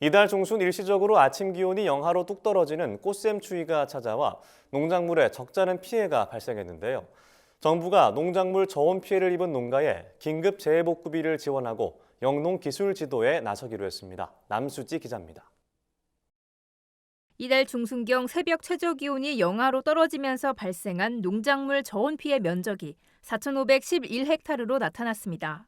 이달 중순 일시적으로 아침 기온이 영하로 뚝 떨어지는 꽃샘추위가 찾아와 농작물에 적잖은 피해가 발생했는데요. 정부가 농작물 저온 피해를 입은 농가에 긴급 재해복구비를 지원하고 영농기술 지도에 나서기로 했습니다. 남수지 기자입니다. 이달 중순경 새벽 최저기온이 영하로 떨어지면서 발생한 농작물 저온 피해 면적이 4,511헥타르로 나타났습니다.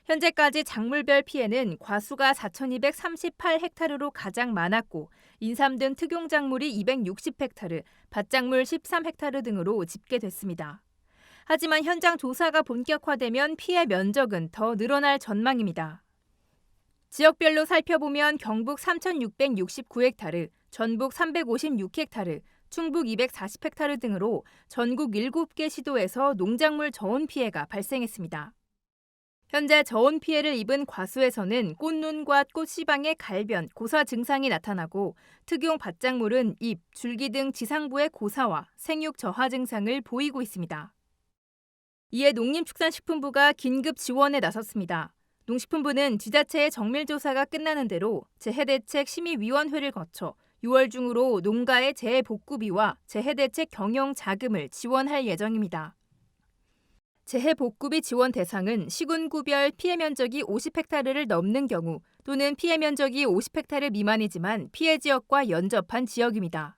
현재까지 작물별 피해는 과수가 4,238헥타르로 가장 많았고 인삼 등 특용작물이 260헥타르, 밭작물 13헥타르 등으로 집계됐습니다. 하지만 현장 조사가 본격화되면 피해 면적은 더 늘어날 전망입니다. 지역별로 살펴보면 경북 3,669헥타르, 전북 356헥타르, 충북 240헥타르 등으로 전국 7개 시도에서 농작물 저온 피해가 발생했습니다. 현재 저온 피해를 입은 과수에서는 꽃눈과 꽃시방의 갈변, 고사 증상이 나타나고 특용 밭작물은 잎, 줄기 등 지상부의 고사와 생육 저하 증상을 보이고 있습니다. 이에 농림축산식품부가 긴급 지원에 나섰습니다. 농식품부는 지자체의 정밀조사가 끝나는 대로 재해대책심의위원회를 거쳐 6월 중으로 농가의 재해복구비와 재해대책 경영 자금을 지원할 예정입니다. 재해복구비 지원 대상은 시군구별 피해 면적이 50헥타르를 넘는 경우 또는 피해 면적이 50헥타르 미만이지만 피해 지역과 연접한 지역입니다.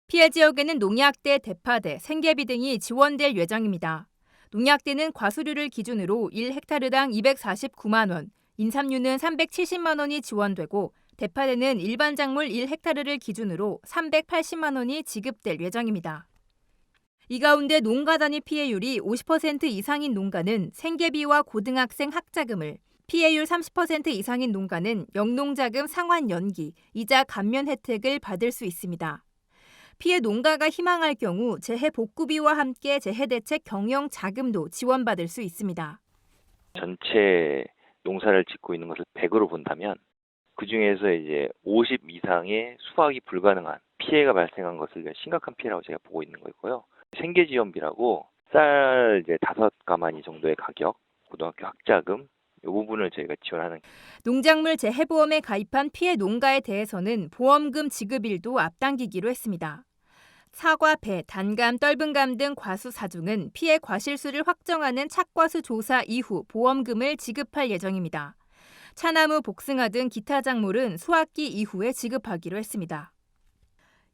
피해 지역에는 농약대, 대파대, 생계비 등이 지원될 예정입니다. 농약대는 과수류를 기준으로 1헥타르당 249만 원, 인삼류는 370만 원이 지원되고 대파대는 일반 작물 1헥타르를 기준으로 380만 원이 지급될 예정입니다. 이 가운데 농가 단위 피해율이 50% 이상인 농가는 생계비와 고등학생 학자금을, 피해율 30% 이상인 농가는 영농자금 상환 연기, 이자 감면 혜택을 받을 수 있습니다. 피해 농가가 희망할 경우 재해복구비와 함께 재해대책 경영 자금도 지원받을 수 있습니다. 전체 농사를 짓고 있는 것을 100으로 본다면 그중에서 이제 50 이상의 수확이 불가능한 피해가 발생한 것을 심각한 피해라고 제가 보고 있는 거고요. 생계지원비라고 쌀 이제 5가마니 정도의 가격, 고등학교 학자금 이 부분을 저희가 지원하는. 농작물 재해보험에 가입한 피해 농가에 대해서는 보험금 지급일도 앞당기기로 했습니다. 사과, 배, 단감, 떫은감 등 과수 사중은 피해 과실수를 확정하는 착과수 조사 이후 보험금을 지급할 예정입니다. 차나무, 복숭아 등 기타 작물은 수확기 이후에 지급하기로 했습니다.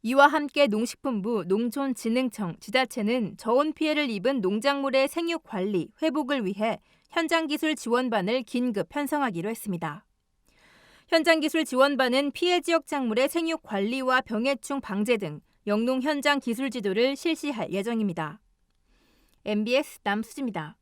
이와 함께 농식품부, 농촌진흥청, 지자체는 저온 피해를 입은 농작물의 생육 관리, 회복을 위해 현장기술 지원반을 긴급 편성하기로 했습니다. 현장기술 지원반은 피해 지역 작물의 생육 관리와 병해충 방제 등 영농 현장 기술 지도를 실시할 예정입니다. MBS 남수지입니다.